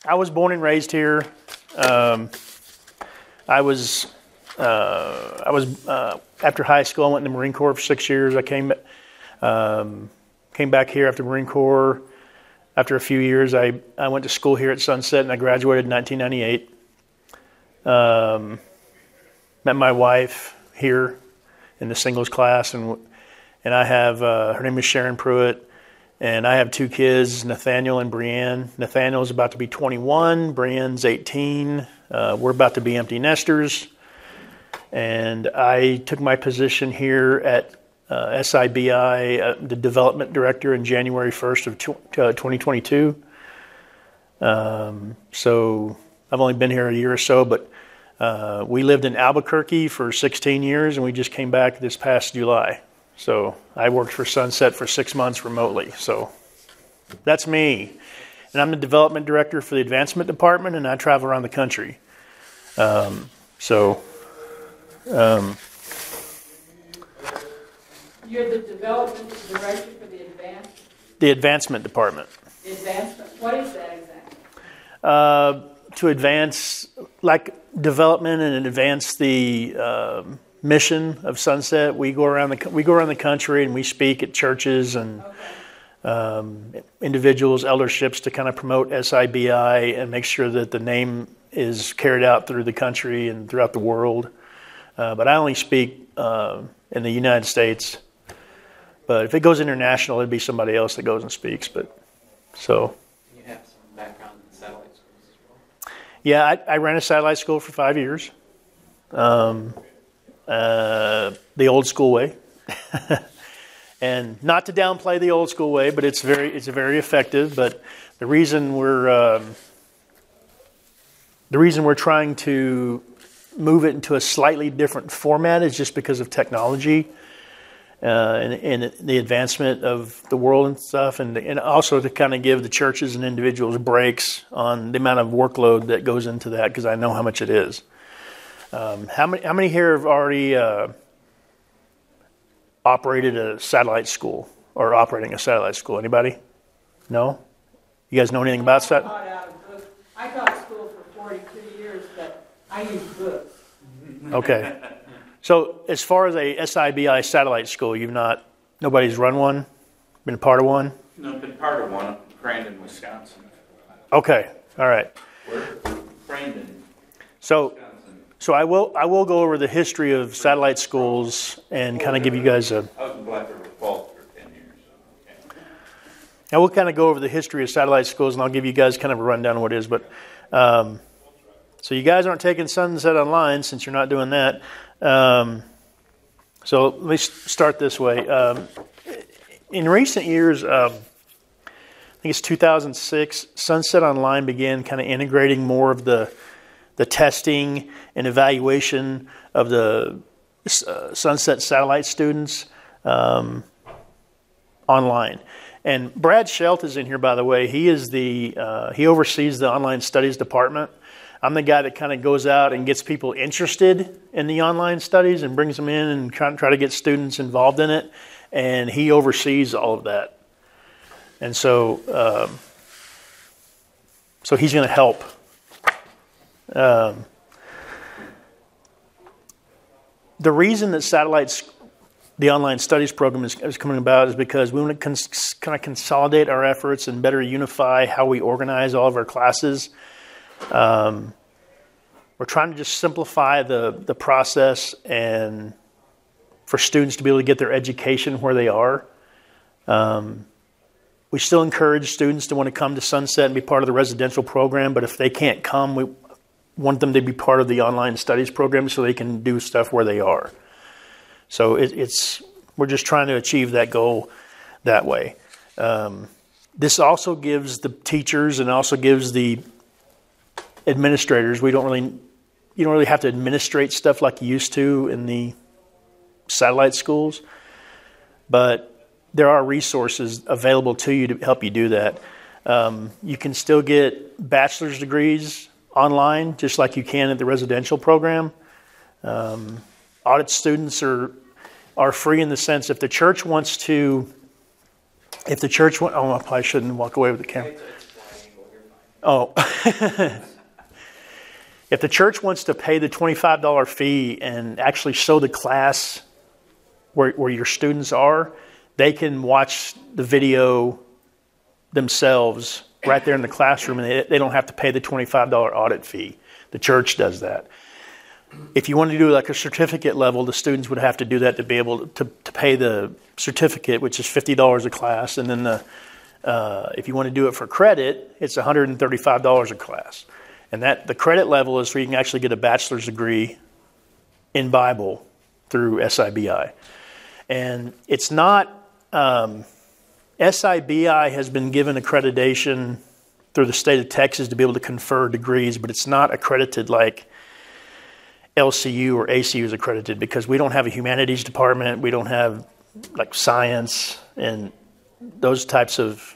I was born and raised here. I was after high school, I went in the Marine Corps for 6 years. I came back here after Marine Corps. After a few years, I went to school here at Sunset, and I graduated in 1998. Met my wife here in the singles class, and I have her name is Sharon Pruitt, and I have 2 kids, Nathaniel and Brianne. Nathaniel's about to be 21, Brianne's 18. We're about to be empty nesters, and I took my position here at SIBI, the development director, in January 1st of 2022. So I've only been here a year or so, but we lived in Albuquerque for 16 years, and we just came back this past July. So I worked for Sunset for 6 months remotely. So that's me. And I'm the development director for the advancement department, and I travel around the country. You're the development director for the advancement department. The advancement? What is that exactly? To advance, like development and advance the mission of Sunset. We go around the country and we speak at churches and individuals, elderships, to kind of promote SIBI and make sure that the name is carried out through the country and throughout the world. But I only speak in the United States. But if it goes international, it'd be somebody else that goes and speaks. But so. You have some background in satellite schools as well. Yeah, I ran a satellite school for 5 years. The old school way. And not to downplay the old school way, but it's very effective. But the reason we're trying to move it into a slightly different format is just because of technology and the advancement of the world and stuff, and also to kind of give the churches and individuals breaks on the amount of workload that goes into that, because I know how much it is. How many here have already operated a satellite school or operating a satellite school? Anybody? No? You guys know anything about that? I taught school for 42 years, but I use books. Okay. So as far as a SIBI satellite school, nobody's run one, been a part of one? No, I've been part of one up in Crandon, Wisconsin. Okay. All right. Where? Crandon. So I will go over the history of satellite schools and kind of give you guys I was in Black River Falls for 10 years. Okay. I will kind of go over the history of satellite schools, and I'll give you guys kind of a rundown of what it is. But so you guys aren't taking Sunset Online since you're not doing that. So let me start this way. In recent years, I think it's 2006, Sunset Online began kind of integrating more of the testing and evaluation of the Sunset satellite students online. And Brad Schelt is in here, by the way. He oversees the online studies department. I'm the guy that kind of goes out and gets people interested in the online studies and brings them in and try to get students involved in it. And he oversees all of that. And so he's going to help. The reason that the online studies program is coming about is because we want to kind of consolidate our efforts and better unify how we organize all of our classes. We're trying to just simplify the process and for students to be able to get their education where they are. We still encourage students to want to come to Sunset and be part of the residential program, but if they can't come, we want them to be part of the online studies program so they can do stuff where they are. So we're just trying to achieve that goal that way. This also gives the teachers and also gives the administrators, you don't really have to administrate stuff like you used to in the satellite schools, but there are resources available to you to help you do that. You can still get bachelor's degrees online, just like you can at the residential program. Audit students are free in the sense if the church wants to, I probably shouldn't walk away with the camera. Oh, if the church wants to pay the $25 fee and actually show the class where your students are, they can watch the video themselves right there in the classroom, and they don't have to pay the $25 audit fee. The church does that. If you want to do like a certificate level, the students would have to do that to be able to pay the certificate, which is $50 a class, and then if you want to do it for credit, it's $135 a class. And the credit level is where you can actually get a bachelor's degree in Bible through SIBI. And it's not, SIBI has been given accreditation through the state of Texas to be able to confer degrees, but it's not accredited like LCU or ACU is accredited, because we don't have a humanities department, we don't have like science and those types of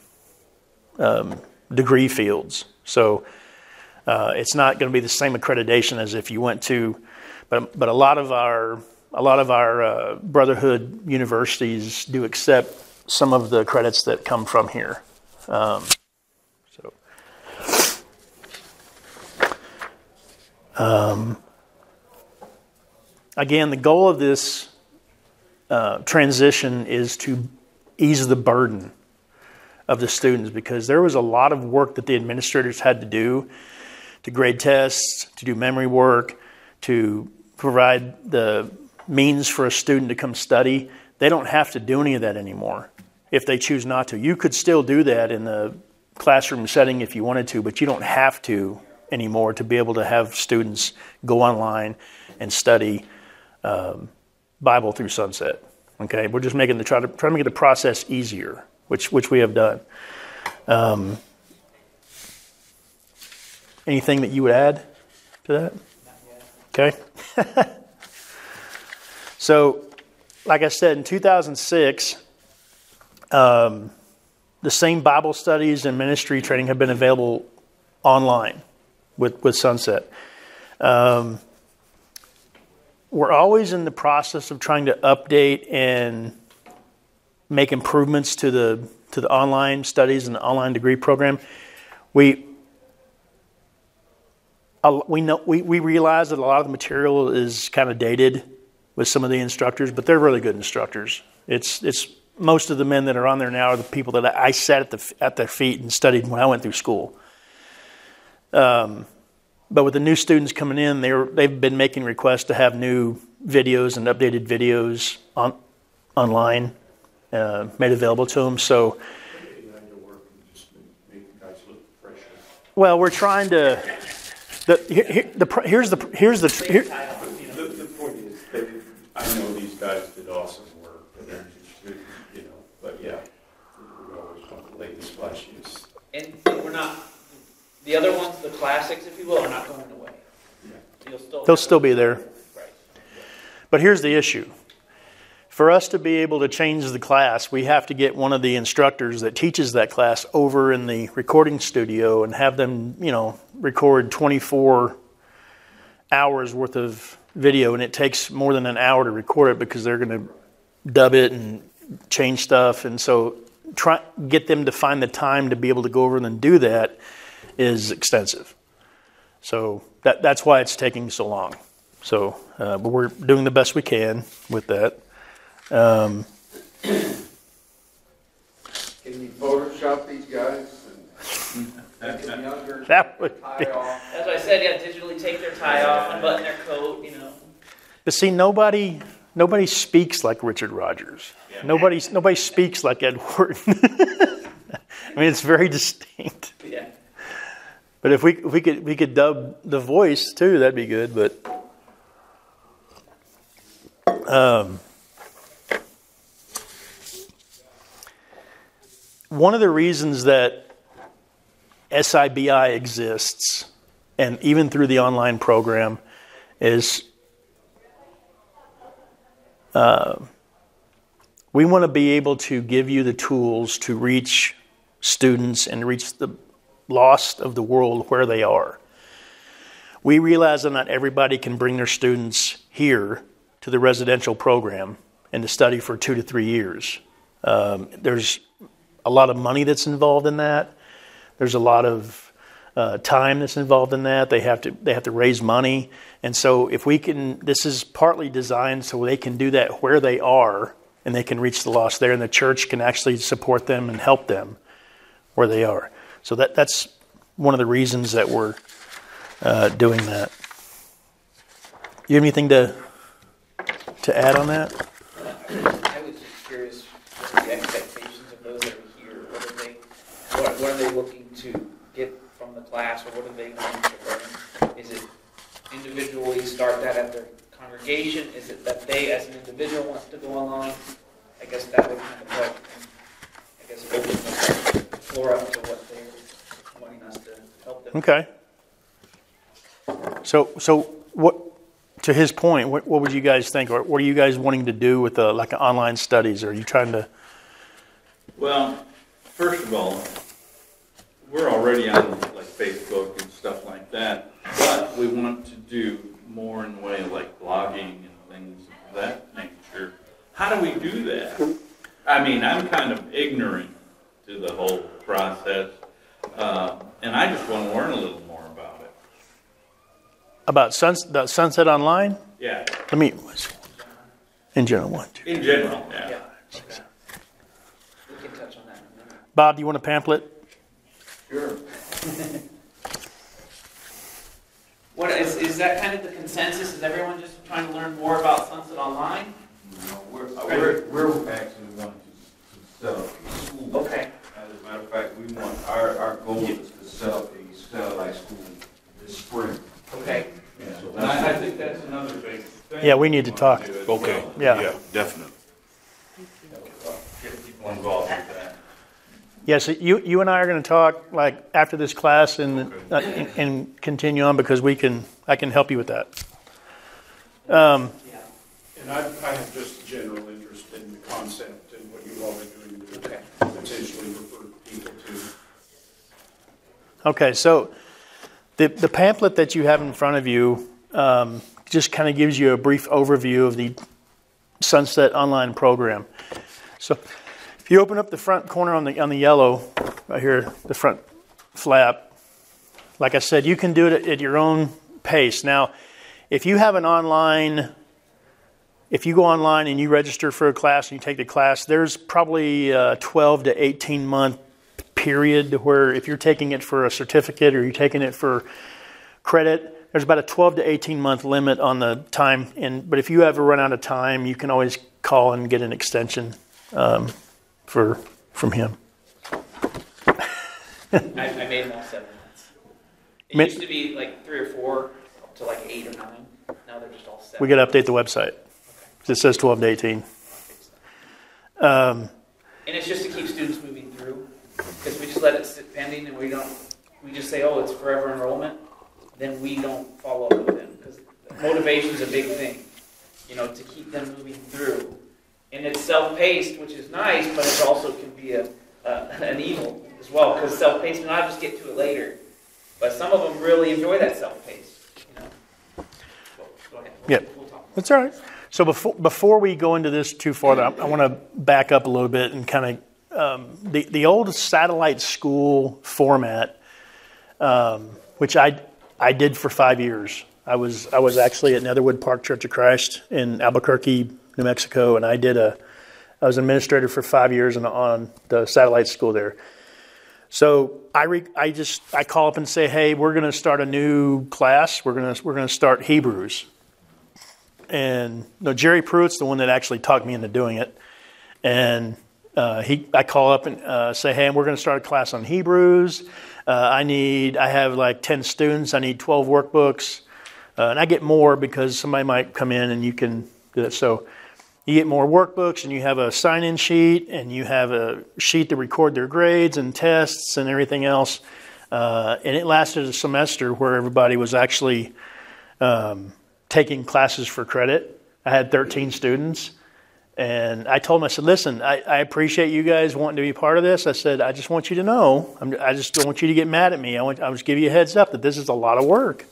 degree fields. So it's not going to be the same accreditation as if you went to, but a lot of our brotherhood universities do accept some of the credits that come from here. Again, the goal of this transition is to ease the burden of the students, because there was a lot of work that the administrators had to do to grade tests, to do memory work, to provide the means for a student to come study. They don't have to do any of that anymore if they choose not to. You could still do that in the classroom setting if you wanted to, but you don't have to anymore to be able to have students go online and study Bible through Sunset. Okay, we're just making trying to make the process easier, which we have done. Anything that you would add to that? Okay. So, like I said, in 2006, the same Bible studies and ministry training have been available online with Sunset. We're always in the process of trying to update and make improvements to the online studies and the online degree program. We realize that a lot of the material is kind of dated with some of the instructors, but they're really good instructors. It's most of the men that are on there now are the people that I sat at their feet and studied when I went through school. But with the new students coming in, they've been making requests to have new videos and updated videos online made available to them. So, well, we're trying to. The point is, I know these guys did awesome work, but yeah, we always want the latest flashiest. And we're not. The other ones, the classics, if you will, are not going away. Yeah. They'll still be there. Right. But here's the issue. For us to be able to change the class, we have to get one of the instructors that teaches that class over in the recording studio and have them, record 24 hours worth of video. And it takes more than an hour to record it because they're going to dub it and change stuff. And so get them to find the time to be able to go over and do that is extensive. So that's why it's taking so long. So, but we're doing the best we can with that. Can you Photoshop these guys and make them younger? That would be. As I said, digitally take their tie off, unbutton their coat, But see, nobody speaks like Richard Rogers. Yeah. Nobody speaks like Ed Wharton. I mean, it's very distinct. Yeah. But if we could dub the voice too, that'd be good. But one of the reasons that SIBI exists, and even through the online program, is we want to be able to give you the tools to reach students and reach the lost of the world where they are. We realize that not everybody can bring their students here to the residential program and to study for 2 to 3 years. There's a lot of money that's involved in that. There's a lot of time that's involved in that. They have to raise money. And so if we can, this is partly designed so they can do that where they are and they can reach the lost there, and the church can actually support them and help them where they are. So that's one of the reasons that we're doing that. You have anything to add on that? I was just curious what the expectations of those that are here. What are they looking to get from the class, or what are they going to learn? Is it individually start that at their congregation? Is it that they, as an individual, want to go online? I guess that would kind of help. I guess open the floor up to what they're wanting us to help them. Okay. So what? To his point, what would you guys think, or what are you guys wanting to do with like online studies? Are you trying to? Well, first of all, we're already on like Facebook and stuff like that, but we want to do more in the way of like blogging and things of that nature. How do we do that? I mean, I'm kind of ignorant to the whole process, and I just want to learn a little more about it. About the Sunset Online? Yeah. Let me, in general, one, two. In general, yeah. Yeah. Okay. We can touch on that in a minute. Bob, do you want a pamphlet? Sure. What is that kind of the consensus? Is everyone just trying to learn more about Sunset Online? No, we're actually going to set up a school. Okay. As a matter of fact, we want our goal is to set up a satellite school this spring. Okay. Yeah, so And I think that's another big thing. Yeah, we need to talk. Okay. Yeah. Definitely. Get people involved with that. Yes, you and I are going to talk like after this class and continue on, because I can help you with that. Yeah. And I have just general interest in the concept and what you all are doing to Okay. potentially refer people to. Okay, so the pamphlet that you have in front of you just kind of gives you a brief overview of the Sunset Online program. So if you open up the front corner on the yellow, right here, the front flap, like I said, you can do it at your own pace. Now, if you have if you go online and you register for a class and you take the class, there's probably a 12 to 18 month period where if you're taking it for a certificate or you're taking it for credit, there's about a 12 to 18 month limit on the time. But if you ever run out of time, you can always call and get an extension from him. I made them all 7 months. It used to be like 3 or 4 up to like 8 or 9. Now they're just all 7. We got to update the website. It says 12 to 18. And it's just to keep students moving through, because we just let it sit pending and we just say, oh, it's forever enrollment, then we don't follow up with them, because motivation is a big thing, to keep them moving through. And it's self-paced, which is nice, but it also can be an evil as well, because self-paced, I'll just get to it later. But some of them really enjoy that self-paced, Go ahead. We'll talk. That's all right. So before we go into this too far, I want to back up a little bit and kind of the old satellite school format, which I did for 5 years. I was actually at Netherwood Park Church of Christ in Albuquerque, New Mexico, and I was an administrator for 5 years on the satellite school there. So I call up and say, hey, we're going to start a new class. We're going to start Hebrews. And Jerry Pruitt's the one that actually talked me into doing it. And I call up and say, hey, we're going to start a class on Hebrews. I have like 10 students. I need 12 workbooks. And I get more because somebody might come in and you can do that. So you get more workbooks, and you have a sign-in sheet, and you have a sheet to record their grades and tests and everything else. And it lasted a semester where everybody was actually taking classes for credit. I had 13 students, and I told them, I said, listen, I appreciate you guys wanting to be part of this. I said, I just want you to know, I just don't want you to get mad at me. I just give you a heads up that this is a lot of work.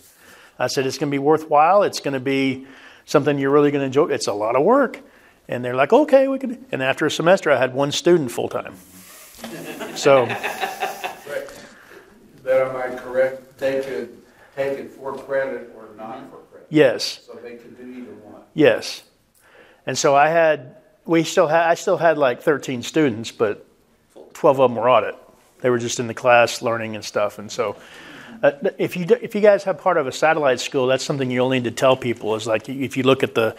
I said, it's going to be worthwhile. It's going to be something you're really going to enjoy. It's a lot of work. And they're like, okay, we can. And after a semester, I had one student full time. So But am I correct? They could take it for credit or not for credit? Yes. So they could do either one. Yes. And so I still had like 13 students, but 12 of them were audit. They were just in the class learning and stuff. And so if you guys have part of a satellite school, that's something you'll need to tell people is like, if you look at the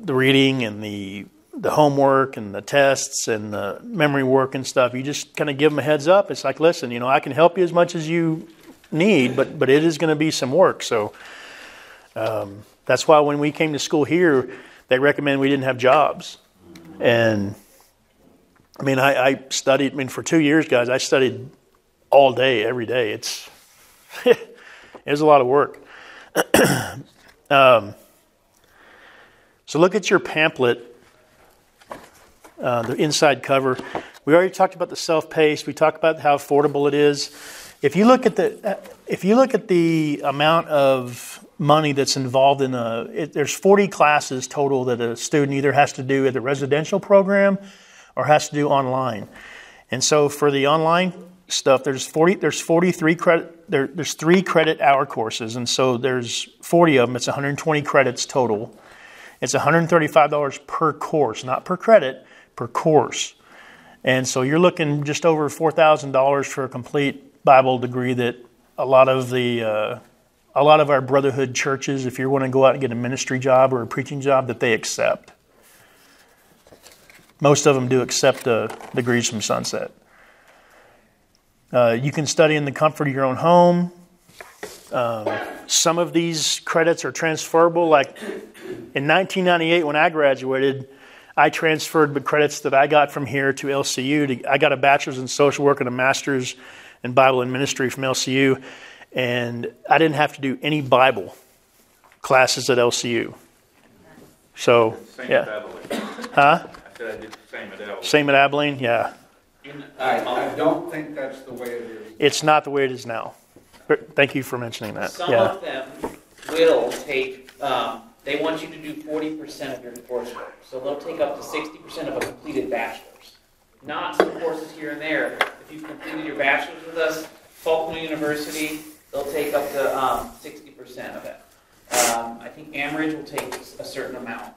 reading and the homework and the tests and the memory work and stuff, you just kind of give them a heads up. It's like, listen, I can help you as much as you need, but it is going to be some work. So that's why when we came to school here, they recommend we didn't have jobs. And I mean, I studied, for 2 years, guys, I studied all day, every day. It was a lot of work. So look at your pamphlet, the inside cover. We already talked about the self-paced. We talked about how affordable it is. If you look at the amount of money that's involved in there's 40 classes total that a student either has to do at the residential program or has to do online. And so for the online stuff, there's 43 credit. There's 3 credit hour courses, and so there's 40 of them. It's 120 credits total. It's $135 per course, not per credit, per course. And so you're looking just over $4,000 for a complete Bible degree that a lot of our brotherhood churches, if you want to go out and get a ministry job or a preaching job, that they accept. Most of them do accept degrees from Sunset. You can study in the comfort of your own home. Some of these credits are transferable. Like in 1998, when I graduated, I transferred the credits that I got from here to LCU. I got a bachelor's in social work and a master's in Bible and ministry from LCU. And I didn't have to do any Bible classes at LCU. So, Same yeah. at Abilene. Huh? I said I did the same at Abilene. Same at Abilene, yeah. I don't think that's the way it is. It's not the way it is now. But thank you for mentioning that. Some Yeah. of them will take, they want you to do 40% of your coursework. So they'll take up to 60% of a completed bachelor's. Not some courses here and there. If you've completed your bachelor's with us, Faulkner University, they'll take up to 60% of it. I think Amridge will take a certain amount.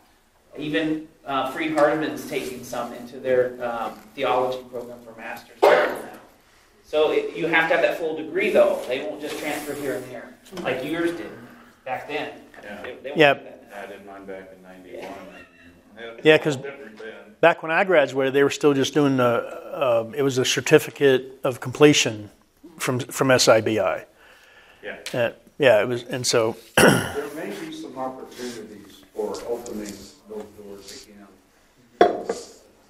Even Freed Hardeman's taking some into their theology program for master's now. So you have to have that full degree, though. They won't just transfer here and there, like yours did back then. Yeah. They won't Yeah. do that now. I did mine back in 91. Yeah, 'cause Different then. Back when I graduated, they were still just doing it was a certificate of completion from SIBI. Yeah. Yeah, it was, and so There may be some opportunities for opening those doors again.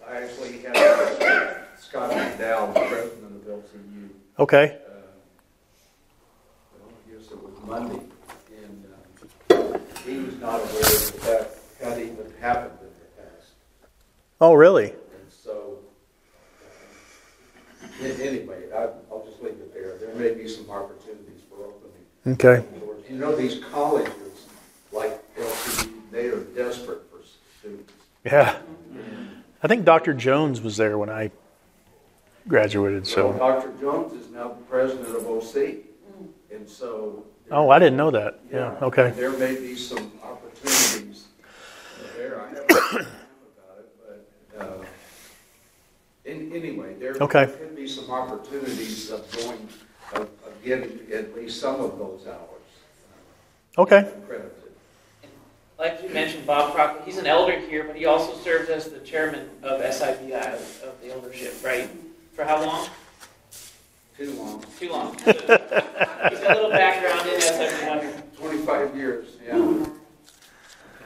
I actually had Scott McDowell, the president of LCU. okay. Well, I guess it was Monday, and he was not aware that had even happened in the past. Oh, really? And so, anyway, I'll just leave it there. There may be some opportunities for opening. Okay. These colleges, like LCU, they are desperate for students. Yeah. I think Dr. Jones was there when I graduated. So So. Dr. Jones is now the president of OC, and so. Oh, I didn't know that. Yeah. Okay. There may be some opportunities there. I haven't heard about it, but anyway, there could be some opportunities of getting at least some of those hours. Okay. Credited. Like you mentioned, Bob Crockett, he's an elder here, but he also served as the chairman of SIBI, of the eldership, right? For how long? Too long. Too long. He's got a little background in SIBI. 25 years, yeah.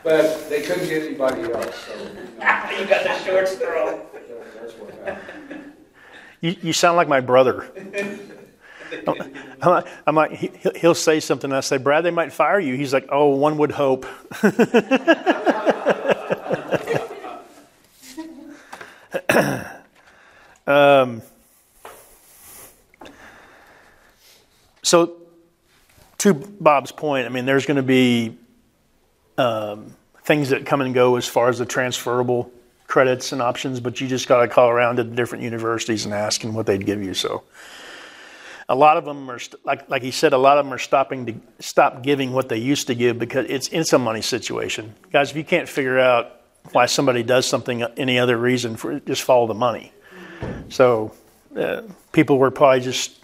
But they couldn't get anybody else, so. You got the short straw. That's what happened. You sound like my brother. I'm like, he'll say something, and I say, Brad, they might fire you. He's like, oh, one would hope. So, to Bob's point, I mean, there's going to be things that come and go as far as the transferable credits and options, but you just got to call around to the different universities and ask them what they'd give you. So, a lot of them are, like he said, a lot of them are stop giving what they used to give because it's a money situation. Guys, if you can't figure out why somebody does something, any other reason, just follow the money. So people were probably just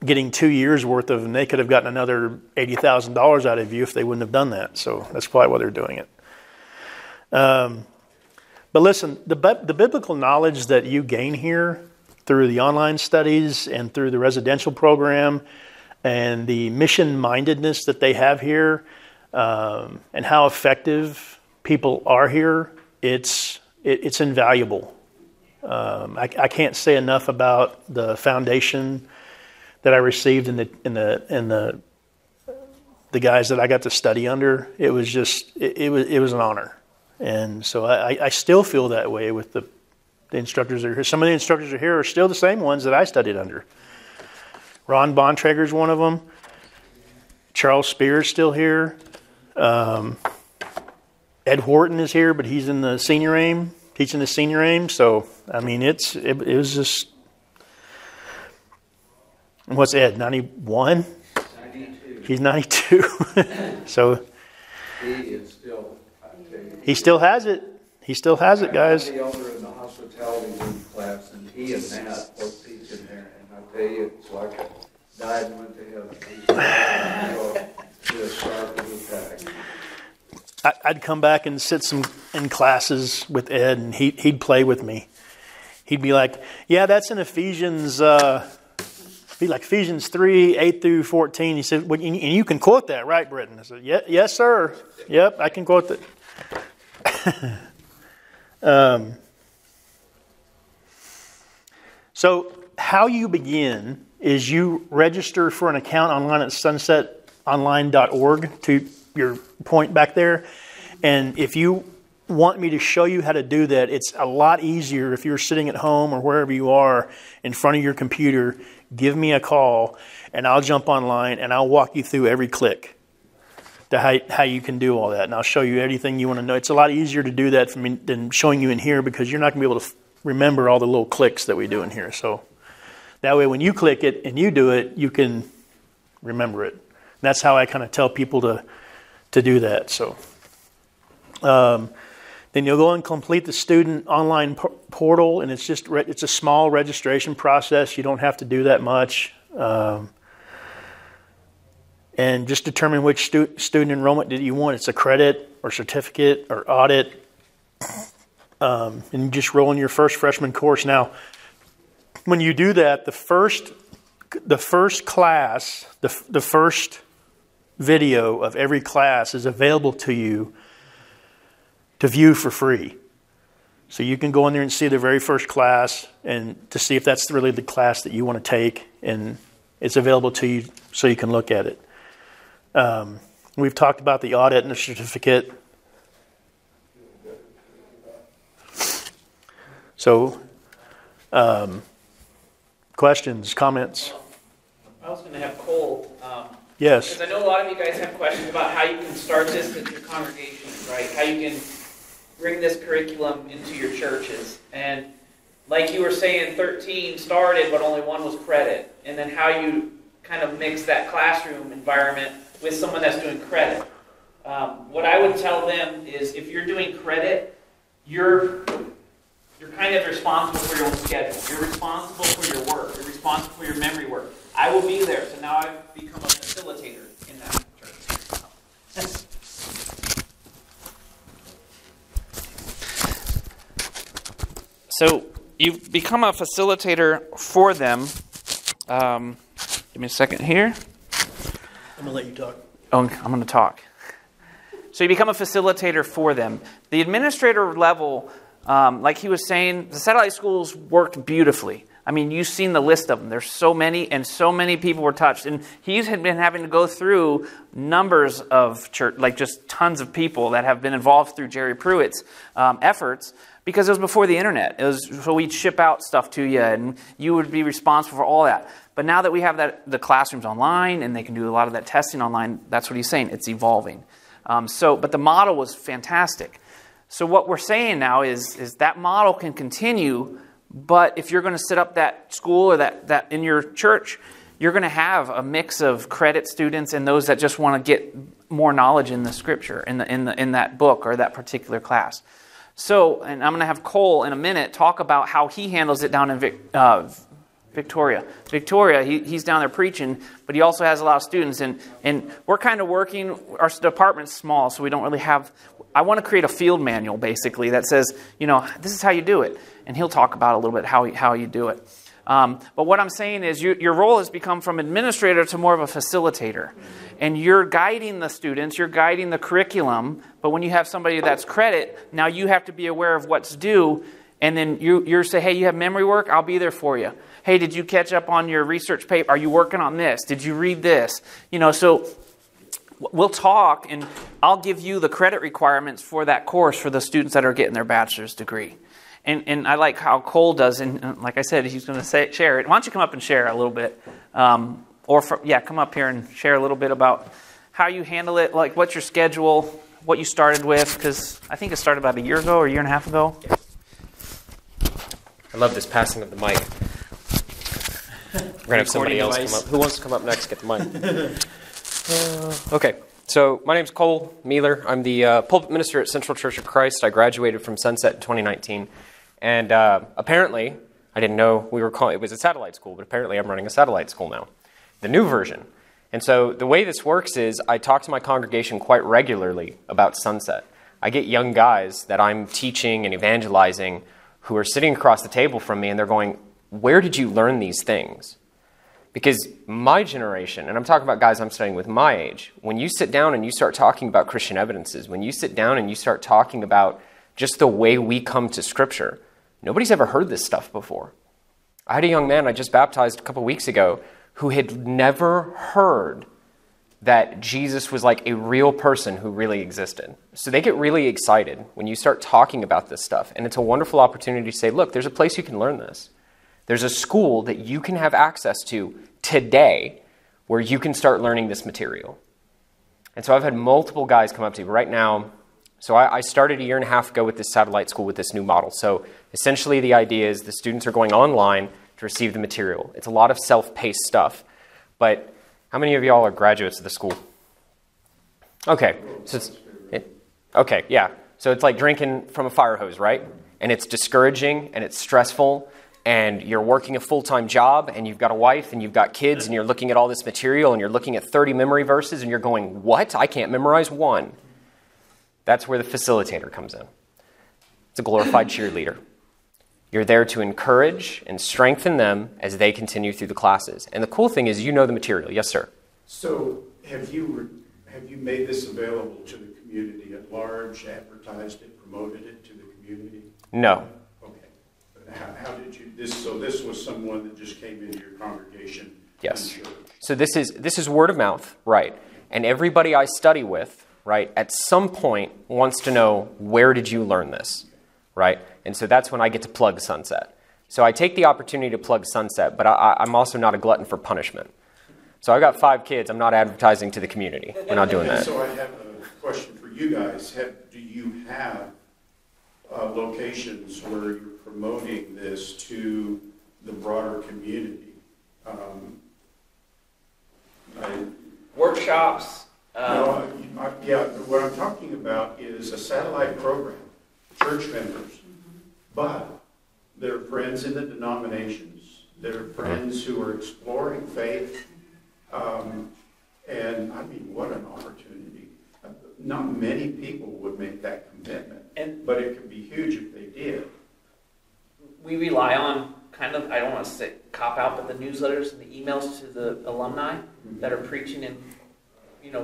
getting 2 years worth of, and they could have gotten another $80,000 out of you if they wouldn't have done that. So that's probably why they're doing it. But listen, the biblical knowledge that you gain here through the online studies and through the residential program and the mission-mindedness that they have here, and how effective people are here, it's invaluable. I can't say enough about the foundation that I received in the guys that I got to study under. It was just it was an honor, and so I still feel that way with the instructors that are here. Some of the instructors are here are still the same ones that I studied under. Ron Bontrager is one of them. Charles Spears still here. Ed Horton is here, but he's in the senior aim, teaching the senior aim. So I mean, it was just. What's Ed? 91. 92. He's 92. So He is still, I tell you. he still has it. He still has it, guys. I'm the elder in the hospitality week class, and he and Matt both teach in there, and I tell you, it's like I died and went to heaven. He's just sharp as a tack. I'd come back and sit in classes with Ed, and he'd play with me. He'd be like, "Yeah, that's in Ephesians." Be like Ephesians 3, 8 through 14. He said, well, and you can quote that, right, Britton? I said, yeah, yes, sir. Yep, I can quote that. So how you begin is you register for an account online at sunsetonline.org, to your point back there. And if you want me to show you how to do that, it's a lot easier if you're sitting at home or wherever you are in front of your computer. Give me a call, and I'll jump online, and I'll walk you through every click to how you can do all that. And I'll show you everything you want to know. It's a lot easier to do that than showing you in here, because you're not going to be able to remember all the little clicks that we do in here. So that way, when you click it and you do it, you can remember it. And that's how I kind of tell people to do that. So then you'll go and complete the student online portal, and it's a small registration process. You don't have to do that much. And just determine which student enrollment that you want. It's a credit or certificate or audit. And you just roll in your first freshman course. Now, when you do that, the first class, the first video of every class is available to you to view for free. So you can go in there and see the very first class and to see if that's really the class that you want to take, and it's available to you so you can look at it. We've talked about the audit and the certificate. So, questions, comments? I was going to have Cole. Yes. Because I know a lot of you guys have questions about how you can start this at your congregation, right? How you can bring this curriculum into your churches. And like you were saying, 13 started, but only one was credit. And then how you kind of mix that classroom environment with someone that's doing credit. What I would tell them is, if you're doing credit, you're kind of responsible for your own schedule. You're responsible for your work. You're responsible for your memory work. I will be there, so now I've become a facilitator in that church. So you become a facilitator for them. Give me a second here. I'm going to let you talk. Oh, I'm going to talk. So you become a facilitator for them. The administrator level, like he was saying, the satellite schools worked beautifully. I mean, you've seen the list of them. There's so many, and so many people were touched. And he's had been having to go through numbers of church, like just tons of people that have been involved through Jerry Pruitt's efforts, because it was before the internet. It was so we'd ship out stuff to you, and you would be responsible for all that. But now that we have the classrooms online, and they can do a lot of that testing online, that's what he's saying. It's evolving. But the model was fantastic. So what we're saying now is that model can continue, But if you're going to set up that school or that in your church, you're going to have a mix of credit students and those that just want to get more knowledge in the scripture, in that book or that particular class. So, and I'm going to have Cole in a minute talk about how he handles it down in Victoria. Victoria, he's down there preaching, but he also has a lot of students. And we're kind of working, our department's small, so we don't really have, I want to create a field manual, basically, that says, this is how you do it. And he'll talk about a little bit how you do it. But what I'm saying is your role has become from administrator to more of a facilitator. And you're guiding the students, you're guiding the curriculum, but when you have somebody that's credit, now you have to be aware of what's due, and then you say, hey, you have memory work? I'll be there for you. Hey, did you catch up on your research paper? Are you working on this? Did you read this? So we'll talk, and I'll give you the credit requirements for that course for the students that are getting their bachelor's degree. And I like how Cole does, and like I said, he's going to share it. Why don't you come up and share a little bit? Come up here and share a little bit about how you handle it, like what's your schedule, what you started with, because I think it started about a year ago or a year and a half ago. Yeah. I love this passing of the mic. We're going to have somebody else come up. Who wants to come up next? Get the mic. Okay. So my name's Cole Mealer. I'm the pulpit minister at Central Church of Christ. I graduated from Sunset in 2019. And apparently, I didn't know it was a satellite school, but apparently I'm running a satellite school now, the new version. And so the way this works is I talk to my congregation quite regularly about Sunset. I get young guys that I'm teaching and evangelizing who are sitting across the table from me, and they're going, where did you learn these things? Because my generation, and I'm talking about guys I'm studying with my age, when you sit down and you start talking about Christian evidences, when you sit down and you start talking about just the way we come to Scripture, nobody's ever heard this stuff before. I had a young man I just baptized a couple weeks ago who had never heard that Jesus was like a real person who really existed. So they get really excited when you start talking about this stuff. And it's a wonderful opportunity to say, look, there's a place you can learn this. There's a school that you can have access to today where you can start learning this material. And so I've had multiple guys come up to me right now. So I started a year and a half ago with this satellite school with this new model. So essentially the idea is the students are going online to receive the material. It's a lot of self-paced stuff. But how many of y'all are graduates of the school? Okay. So So it's like drinking from a fire hose, right? And it's discouraging and it's stressful. And you're working a full-time job, and you've got a wife, and you've got kids, and you're looking at all this material, and you're looking at 30 memory verses, and you're going, what? I can't memorize one. That's where the facilitator comes in. It's a glorified cheerleader. You're there to encourage and strengthen them as they continue through the classes. And the cool thing is you know the material. Yes, sir? So have you made this available to the community at large, advertised it, promoted it to the community? No. How did you this was someone that just came into your congregation? Yes. So this is word of mouth, right? And everybody I study with, right, at some point wants to know, where did you learn this? Right? And so that's when I get to plug Sunset. So I take the opportunity to plug Sunset, but I'm also not a glutton for punishment. So I've got 5 kids. I'm not advertising to the community. We're not doing that. So I have a question for you guys. Do you have locations where you're promoting this to the broader community? Workshops. What I'm talking about is a satellite program, church members, but they're friends in the denominations, they're friends who are exploring faith, and I mean, what an opportunity. Not many people would make that commitment, but it could be huge if they did. We rely on kind of, I don't want to say cop out, but the newsletters and the emails to the alumni that are preaching in,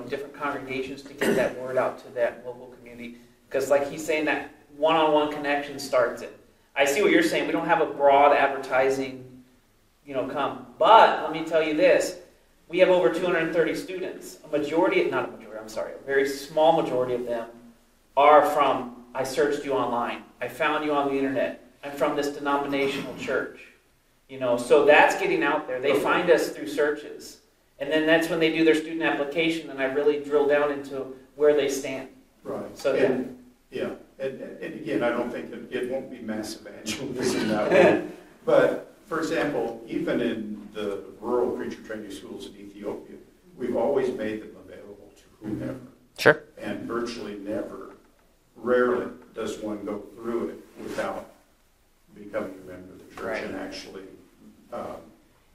different congregations to get that word out to that local community. Because like he's saying, that one-on-one connection starts it. I see what you're saying. We don't have a broad advertising, come. But let me tell you this. We have over 230 students. A very small majority of them are from, I searched you online. I found you on the internet. I'm from this denominational church. So that's getting out there. They find us through searches. And then that's when they do their student application, and I really drill down into where they stand. Right. So Yeah. And again, I don't think it won't be mass evangelism that way. But, for example, even in the rural preacher training schools in Ethiopia, we've always made them available to whomever. Sure. And virtually rarely does one go through it without becoming a member of the church Right. and actually...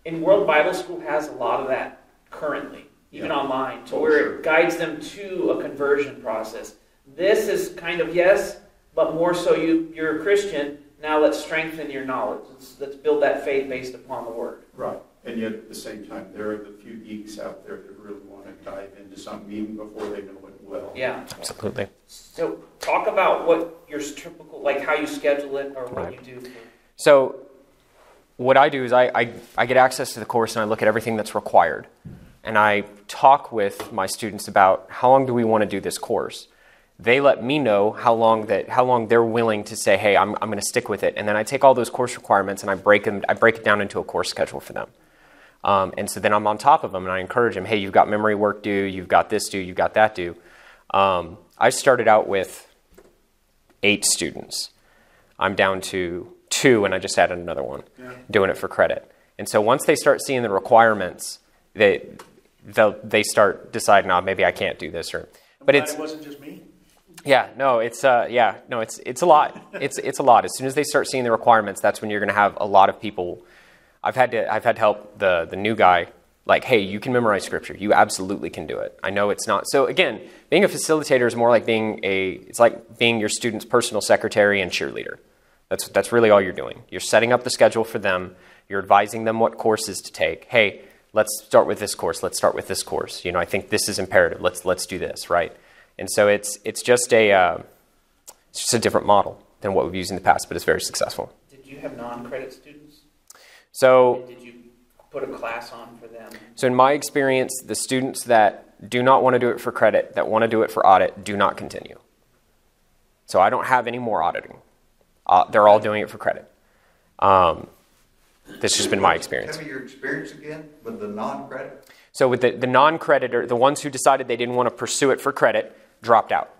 And World Bible School has a lot of that currently, even online, to where sure. it guides them to a conversion process. This is kind of yes, but more so you're a Christian, now let's strengthen your knowledge. Let's build that faith based upon the Word. Right. And yet at the same time, there are the few geeks out there that really want to dive into something even before they know it well. Yeah. Absolutely. So talk about what your typical, like how you schedule it or what Right. you do. So what I do is I get access to the course and I look at everything that's required. And I talk with my students about how long do we want to do this course. They let me know how long they're willing to say, hey, I'm going to stick with it. And then I take all those course requirements and I break it down into a course schedule for them. And so then I'm on top of them and I encourage them, hey, you've got memory work due, you've got this due, you've got that due. I started out with 8 students. I'm down to 2 and I just added another one, doing it for credit. And so once they start seeing the requirements, they start deciding, maybe I can't do this. But it wasn't just me. Yeah, no, it's a lot. It's a lot. As soon as they start seeing the requirements, that's when you're going to have a lot of people. I've had to help the new guy. Like, hey, you can memorize scripture. You absolutely can do it. I know it's not. So again, being a facilitator is more like being your student's personal secretary and cheerleader. That's really all you're doing. You're setting up the schedule for them. You're advising them what courses to take. Hey, let's start with this course. Let's start with this course. I think this is imperative. Let's do this, right? And so it's just a different model than what we've used in the past, but it's very successful. Did you have non-credit students? So Did you put a class on for them? So in my experience, the students that do not want to do it for credit, that want to do it for audit, do not continue. So I don't have any more auditing. They're all doing it for credit. This has been my experience. Tell me your experience again with the non-credit. So with the non-creditor, the ones who decided they didn't want to pursue it for credit, dropped out.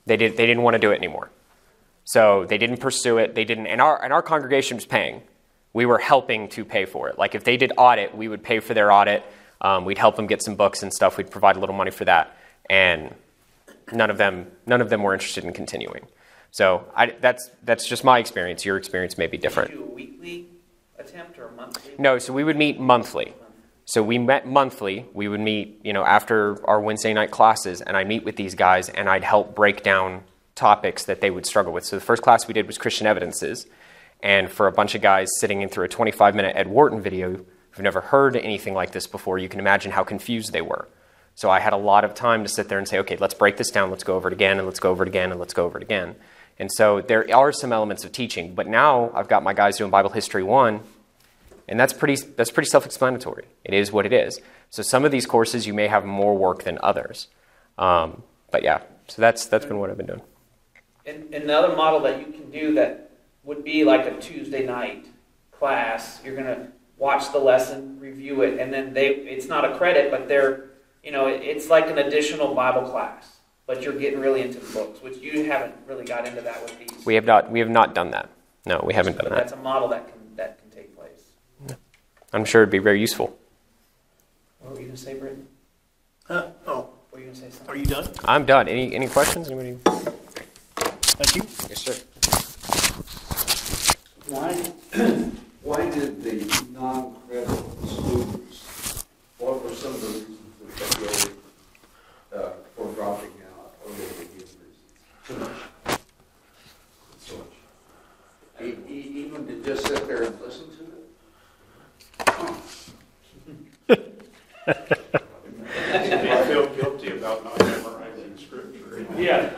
They didn't want to do it anymore. So they didn't pursue it. They didn't, and our congregation was paying. We were helping to pay for it. Like if they did audit, we would pay for their audit. We'd help them get some books and stuff. We'd provide a little money for that. And none of them were interested in continuing. So that's just my experience. Your experience may be different. Did you do a weekly attempt or a monthly? No, so we would meet monthly. So we met monthly. We would meet, after our Wednesday night classes, and I'd meet with these guys, and I'd help break down topics that they would struggle with. So the first class we did was Christian Evidences, and for a bunch of guys sitting in through a 25-minute Ed Wharton video who've never heard anything like this before, you can imagine how confused they were. So I had a lot of time to sit there and say, okay, let's break this down, let's go over it again, and let's go over it again, and let's go over it again. And so there are some elements of teaching, but now I've got my guys doing Bible History 1, and that's pretty self-explanatory. It is what it is. So some of these courses you may have more work than others. But yeah, so that's been what I've been doing. And another model that you can do that would be like a Tuesday night class. You're going to watch the lesson, review it, and then it's not a credit, but it's like an additional Bible class. But you're getting really into the books, which you haven't really got into that with these. We have not done that. No, we haven't done that. That's a model that can take place. I'm sure it'd be very useful. What were you going to say, Britton? Oh, Were you going to say something? are you done? I'm done. Any questions? Anybody? Thank you. Yes, sir. Why did the non-credit students, what were some of the reasons that they gave for dropping out, or did they give reasons? Too much. So much. Even to just sit there and listen to it? They feel guilty about not memorizing scripture. Yeah.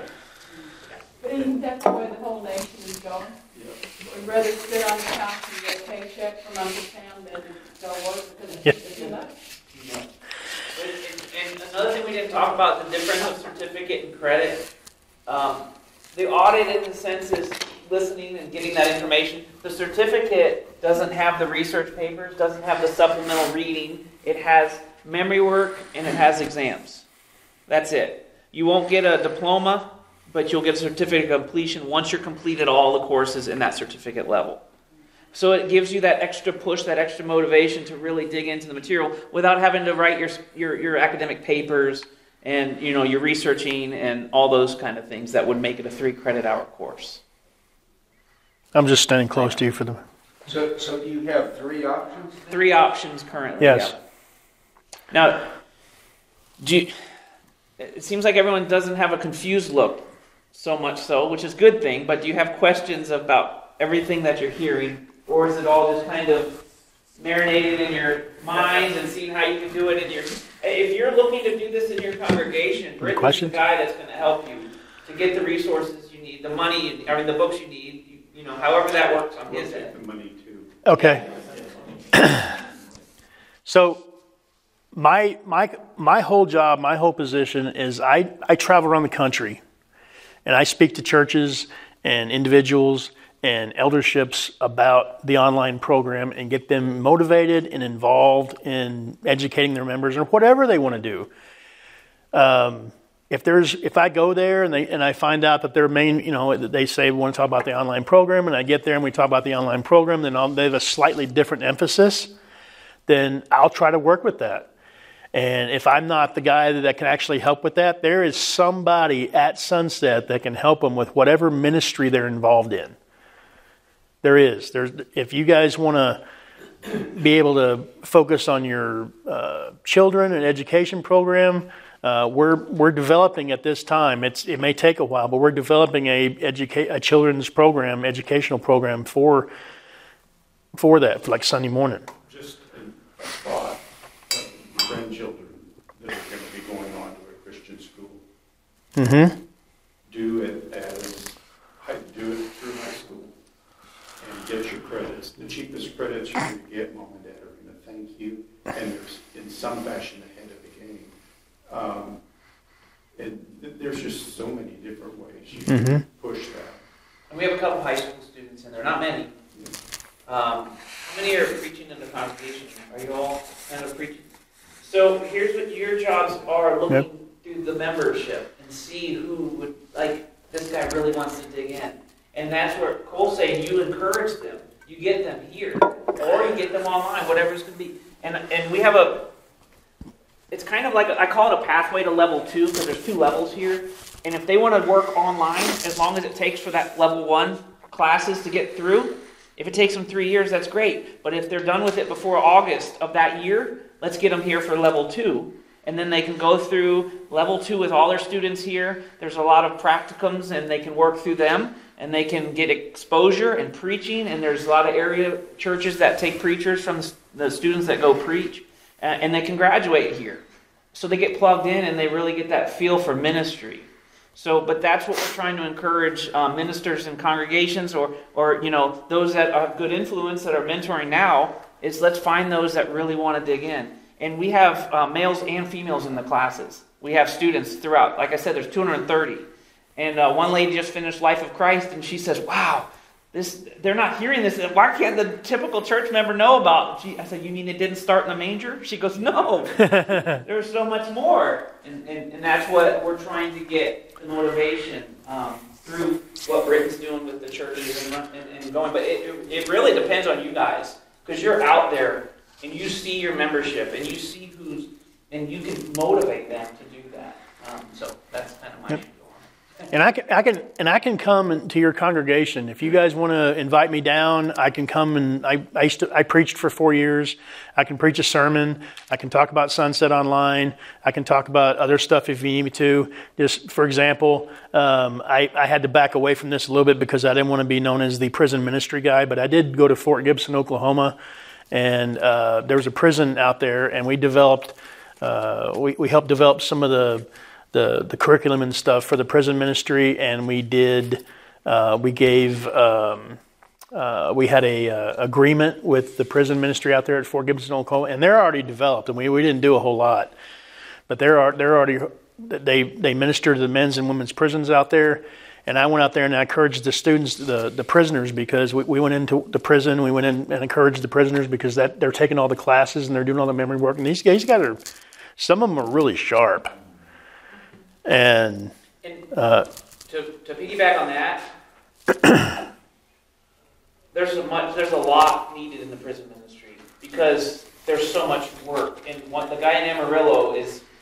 But isn't that the way the whole nation is going? We'd rather sit on the couch and get a paycheck from Uncle Sam than go work because it's too much. And another thing we didn't talk about, the difference of certificate and credit. The audit, in the sense, is listening and getting that information. The certificate doesn't have the research papers, doesn't have the supplemental reading. It has memory work and it has exams. That's it. You won't get a diploma but you'll get a certificate of completion once you're completed all the courses in that certificate level. So it gives you that extra push, that extra motivation to really dig into the material without having to write your academic papers and your researching and all those kind of things that would make it a 3 credit hour course. I'm just standing close to you for the... So do you have 3 options? 3 options currently. Yes. Yeah. Now, it seems like everyone doesn't have a confused look so much so, which is a good thing, but do you have questions about everything that you're hearing, or is it all just kind of marinated in your minds and seeing how you can do it in your... If you're looking to do this in your congregation, Britton's the guy that's going to help you to get the resources you need, the money, the books you need, however that works on his end. The money too. Okay. So my whole job, my whole position is I travel around the country and I speak to churches and individuals and elderships about the online program and get them motivated and involved in educating their members or whatever they want to do. If I go there and I find out that their main, they say we want to talk about the online program, and I get there and we talk about the online program, then they have a slightly different emphasis, then I'll try to work with that. And if I'm not the guy that can actually help with that, there is somebody at Sunset that can help them with whatever ministry they're involved in. If you guys want to be able to focus on your children and education program, we're developing at this time. It may take a while, but we're developing a children's program, educational program for that, for like Sunday morning. Just a thought of grandchildren that are going to be going on to a Christian school. Mm-hmm. Do it through high school and get your credits. The cheapest credits you're going to get, Mom and Dad are going to thank you, and there's in some fashion ahead of the game. And there's just so many different ways you can push that. And we have a couple high school students in there, not many. How many are preaching in the congregation? Are you all kind of preaching? So here's what your jobs are, looking through the membership and see who would, this guy really wants to dig in. And that's where Cole's saying you encourage them. You get them here. Or you get them online, whatever it's going to be. And we have it's kind of like, I call it a pathway to level 2, because there's 2 levels here. And if they want to work online, as long as it takes for that level 1 classes to get through, if it takes them 3 years, that's great. But if they're done with it before August of that year, let's get them here for level 2. And then they can go through level 2 with all their students here. There's a lot of practicums, and they can work through them. And they can get exposure and preaching. And there's a lot of area churches that take preachers from the students that go preach. And they can graduate here. So they get plugged in and they really get that feel for ministry. But that's what we're trying to encourage ministers and congregations or those that have good influence that are mentoring now, is let's find those that really want to dig in. And we have males and females in the classes. We have students throughout. Like I said, there's 230. And one lady just finished Life of Christ, and she says, wow, they're not hearing this. Why can't the typical church member know about it? I said, you mean it didn't start in the manger? She goes, no, there's so much more. And that's what we're trying to get, the motivation through what Britton's doing with the churches and going. But it really depends on you guys, because you're out there and you see your membership and you see and you can motivate them to do that. So that's kind of my angle. And I can come to your congregation. If you guys want to invite me down, I can come, and I preached for 4 years. I can preach a sermon. I can talk about Sunset Online. I can talk about other stuff if you need me to. Just for example, I had to back away from this a little bit because I didn't want to be known as the prison ministry guy, but I did go to Fort Gibson, Oklahoma, and there was a prison out there, and we developed, we helped develop some of the curriculum and stuff for the prison ministry, and we had a agreement with the prison ministry out there at Fort Gibson, Oklahoma, and they're already developed, and we didn't do a whole lot, but they minister to the men's and women's prisons out there. And I went out there and I encouraged the students, the prisoners, because we went into the prison. We went in and encouraged the prisoners because they're taking all the classes and they're doing all the memory work. And these guys some of them are really sharp. And to piggyback on that, there's a lot needed in the prison ministry because there's so much work, and the guy in Amarillo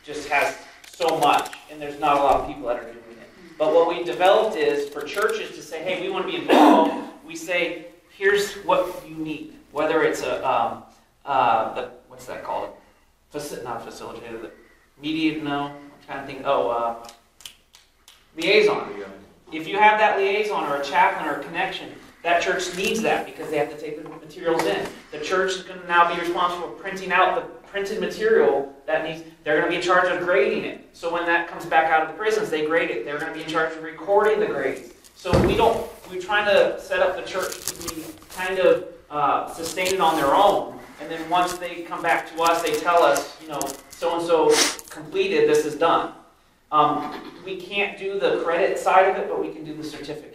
just has so much, and there's not a lot of people that are doing it. But what we developed is for churches to say, hey, we want to be involved. We say, here's what you need, whether it's what's that called? Not facilitator, the mediator. No, I'm trying to think. Liaison. If you have that liaison or a chaplain or a connection, that church needs that because they have to take the materials in. The church is going to now be responsible for printing out the printed material they're going to be in charge of grading it. So when that comes back out of the prisons, they grade it. They're going to be in charge of recording the grades. So we're trying to set up the church to be kind of sustained on their own. And then once they come back to us, they tell us, so-and-so completed, this is done. We can't do the credit side of it, but we can do the certificate.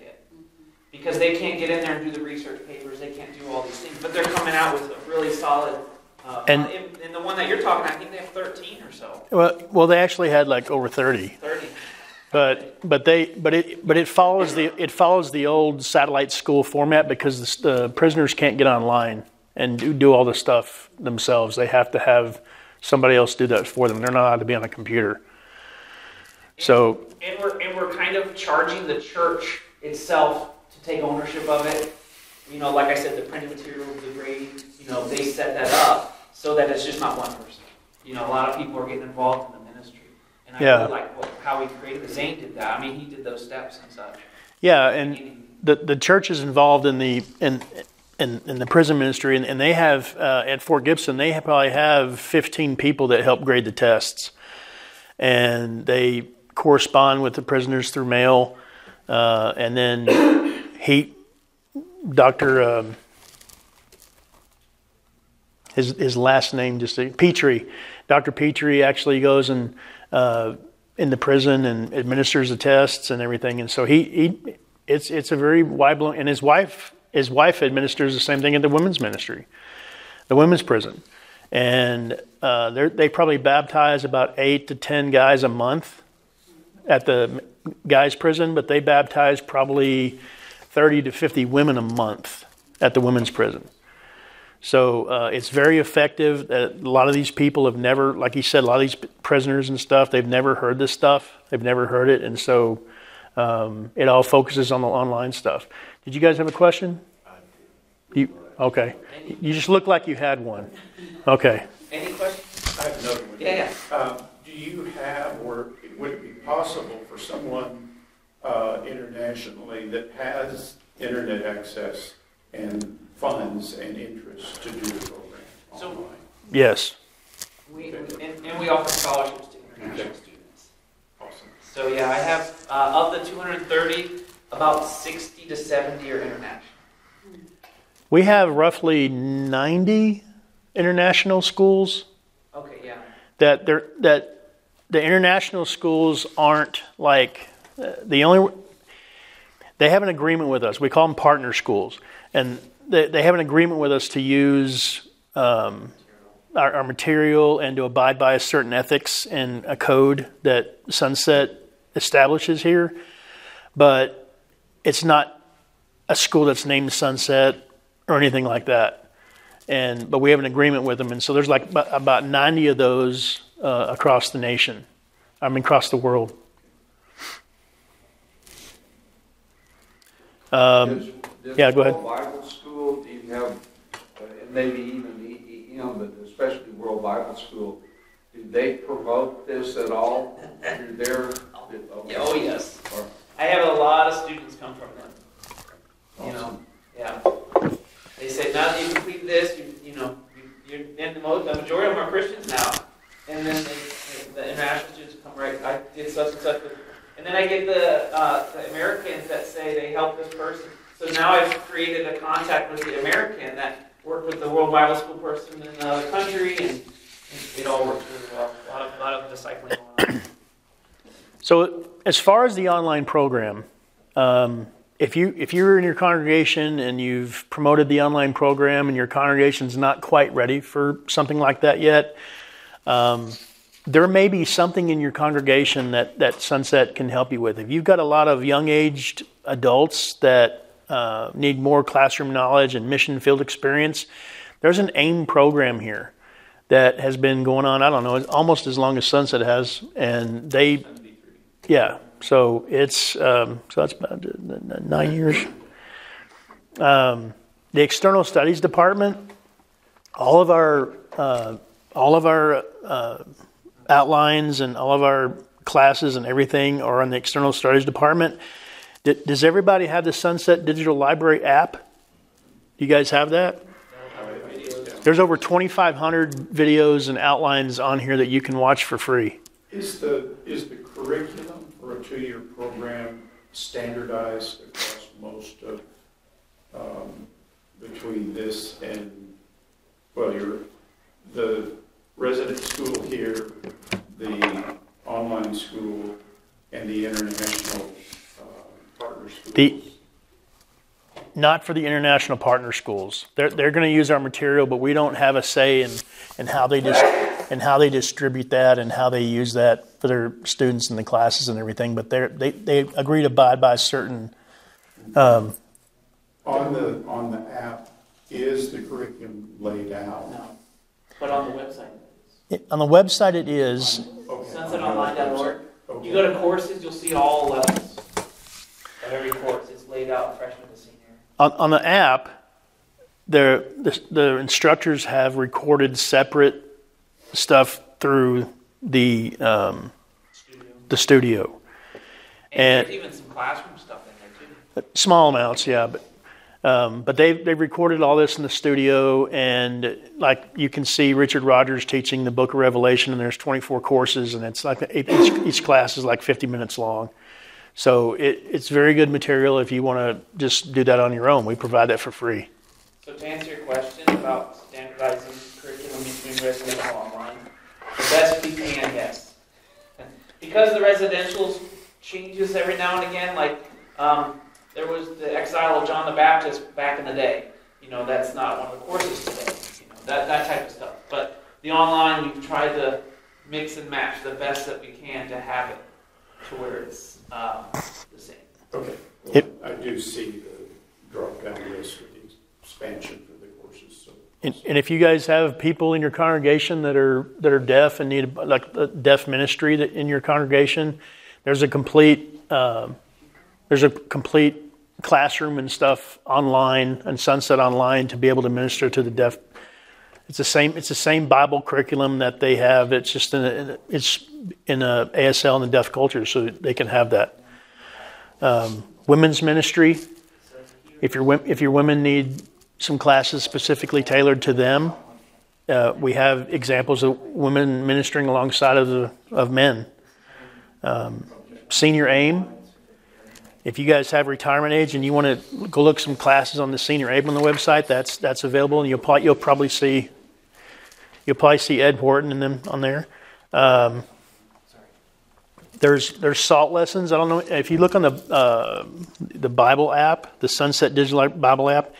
Because they can't get in there and do the research papers, they can't do all these things. But they're coming out with a really solid, and the one that you're talking, I think they have 13 or so. Well, they actually had like over 30. 30. But it follows the old satellite school format because the prisoners can't get online and do all the stuff themselves. They have to have somebody else do that for them. They're not allowed to be on a computer. So and we're kind of charging the church itself to take ownership of it. Like I said, the printed material, the grading, they set that up so that it's just not one person. A lot of people are getting involved in the ministry. And I really like how we created it. Zane did that. I mean, he did those steps and such. Yeah, and the church is involved in the prison ministry, and they have at Fort Gibson they probably have 15 people that help grade the tests, and they correspond with the prisoners through mail, and then his last name Petrie. Dr. Petrie actually goes and in the prison and administers the tests and everything, and so it's a very wide-blown. And his wife administers the same thing at the women's ministry, the women's prison, and they probably baptize about 8 to 10 guys a month at the guys' prison, but they baptize probably 30 to 50 women a month at the women's prison. So it's very effective. A lot of these people have never, like he said, a lot of these prisoners and stuff, they've never heard this stuff. They've never heard it. And so it all focuses on the online stuff. Did you guys have a question? Okay. You just look like you had one. Okay. Any questions? I have another one. Yeah. Do you have, or would it be possible for someone internationally that has internet access and funds and interest to do the program online? Yes. We offer scholarships to international students. Awesome. So yeah, I have of the 230, about 60 to 70 are international. We have roughly 90 international schools. Okay, yeah. That the international schools aren't like they have an agreement with us. We call them partner schools, and they have an agreement with us to use our material and to abide by a certain ethics and a code that Sunset establishes here. But it's not a school that's named Sunset or anything like that. But we have an agreement with them, and so there's like about 90 of those across the nation. Across the world. Does Yeah, go ahead. World Bible School, do you have, and maybe even, but especially World Bible School, do they promote this at all through their? Oh yes. I have a lot of students come from them. Awesome. Yeah. They say, now that you complete this, you're and the majority of them are Christians now. And then the international students come right. I did such and such, and then I get the Americans that say they help this person. So now I've created a contact with the American that worked with the World Bible School person in the country, and it all works really well. A lot of discipling going on. So as far as the online program, if you're in your congregation and you've promoted the online program and your congregation's not quite ready for something like that yet, there may be something in your congregation that Sunset can help you with. If you've got a lot of young-aged adults that need more classroom knowledge and mission field experience, there's an AIM program here that has been going on, I don't know, almost as long as Sunset has. And they, yeah, so it's, so that's about 9 years. The External Studies Department, all of our outlines and all of our classes and everything are in the External Studies Department. Does everybody have the Sunset Digital Library app? You guys have that? There's over 2,500 videos and outlines on here that you can watch for free. Is the curriculum for a 2-year program standardized across most of, between this and, well, the resident school here, the online school, and the international partner schools? Not for the international partner schools. They're going to use our material, but we don't have a say in how they distribute that and how they use that for their students in the classes and everything. But they agree to abide by certain. On the app, is the curriculum laid out? No, but on the website. On the website it is. Okay. SunsetOnline.org. Okay. You go to courses, you'll see all levels of every course. It's laid out freshman to senior. On the app, the instructors have recorded separate stuff through the studio. And there's even some classroom stuff in there too. Small amounts, yeah, but they've recorded all this in the studio, and like you can see Richard Rogers teaching the Book of Revelation, and there's 24 courses, and it's like each class is like 50 minutes long. So it's very good material if you want to just do that on your own. We provide that for free. So to answer your question about standardizing curriculum between residential and online, the best we can, yes. Because the residential changes every now and again, like there was the exile of John the Baptist back in the day. That's not one of the courses today. That type of stuff. But the online, we've tried to mix and match the best that we can to have it to where it's the same. Okay. Well, I do see the drop-down list with the expansion for the courses. So. And if you guys have people in your congregation that are deaf and need like a deaf ministry that in your congregation, there's a complete classroom and stuff online and Sunset Online to be able to minister to the deaf. It's the same Bible curriculum that they have. It's just in a ASL and the deaf culture, so they can have that. Women's ministry. If your women need some classes specifically tailored to them, we have examples of women ministering alongside of men. Senior AIM. If you guys have retirement age and you want to go look some classes on the Senior AIM on the website, that's available, and you'll probably see Ed Horton and them on there. There's SALT lessons. I don't know if you look on the Bible app, the Sunset Digital Bible app.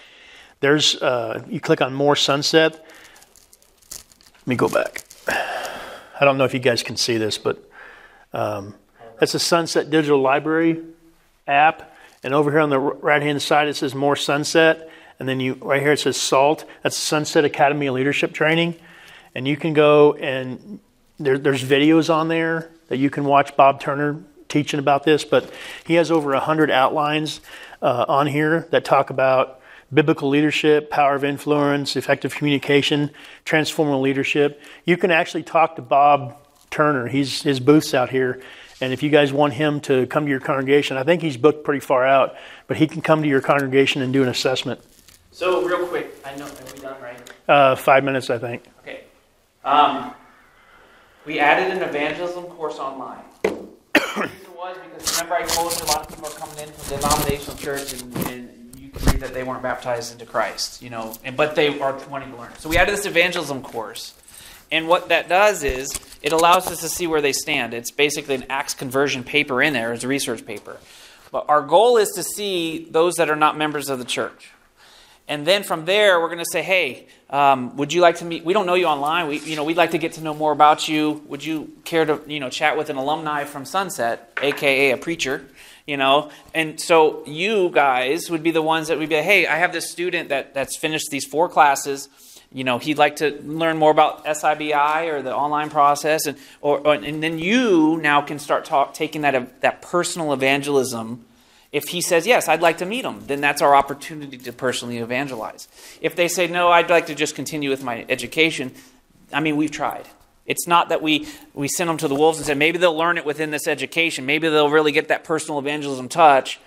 There's you click on More Sunset. Let me go back. I don't know if you guys can see this, but that's a Sunset Digital Library app, and over here on the right hand side it says More Sunset, and then right here it says SALT. That's Sunset Academy of Leadership Training, and you can go and there's videos on there that you can watch Bob Turner teaching about this, but he has over 100 outlines on here that talk about biblical leadership, power of influence, effective communication, transformative leadership. You can actually talk to Bob Turner. His booth's out here. And if you guys want him to come to your congregation, I think he's booked pretty far out, but he can come to your congregation and do an assessment. So real quick, I know, are we done, right? 5 minutes, I think. Okay. We added an evangelism course online. The reason was because remember I told you a lot of people are coming in from the denominational church and you can read that they weren't baptized into Christ, but they are wanting to learn. So we added this evangelism course. And what that does is it allows us to see where they stand. It's basically an Acts conversion paper in there. It's a research paper. But our goal is to see those that are not members of the church. And then from there, we're going to say, hey, would you like to meet? We don't know you online. We'd like to get to know more about you. Would you care to, chat with an alumni from Sunset, aka a preacher? And so you guys would be the ones that would be like, hey, I have this student that's finished these 4 classes. He'd like to learn more about SIBI or the online process, and then you now can start taking that personal evangelism. If he says, yes, I'd like to meet him, then that's our opportunity to personally evangelize. If they say, no, I'd like to just continue with my education, we've tried. It's not that we send them to the wolves and say, maybe they'll learn it within this education. Maybe they'll really get that personal evangelism touch.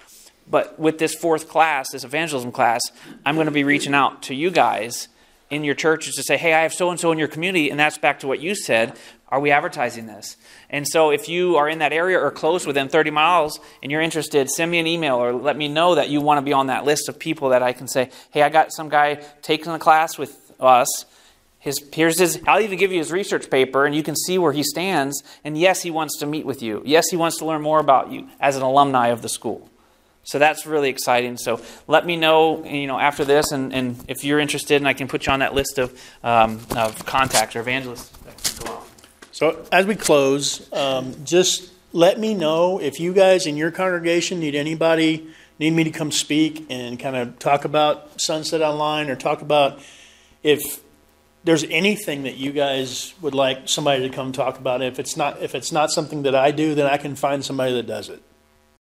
But with this 4th class, this evangelism class, I'm going to be reaching out to you guys in your churches to say, hey, I have so-and-so in your community, and that's back to what you said. Are we advertising this? And so if you are in that area or close within 30 miles and you're interested, send me an email or let me know that you want to be on that list of people that I can say, hey, I got some guy taking a class with us. I'll even give you his research paper and you can see where he stands. And yes, he wants to meet with you. Yes, he wants to learn more about you as an alumni of the school. So that's really exciting. So let me know, after this, and if you're interested, and I can put you on that list of contacts or evangelists that can go on. So as we close, just let me know if you guys in your congregation need me to come speak and kind of talk about Sunset Online, or talk about if there's anything that you guys would like somebody to come talk about. If it's not something that I do, then I can find somebody that does it.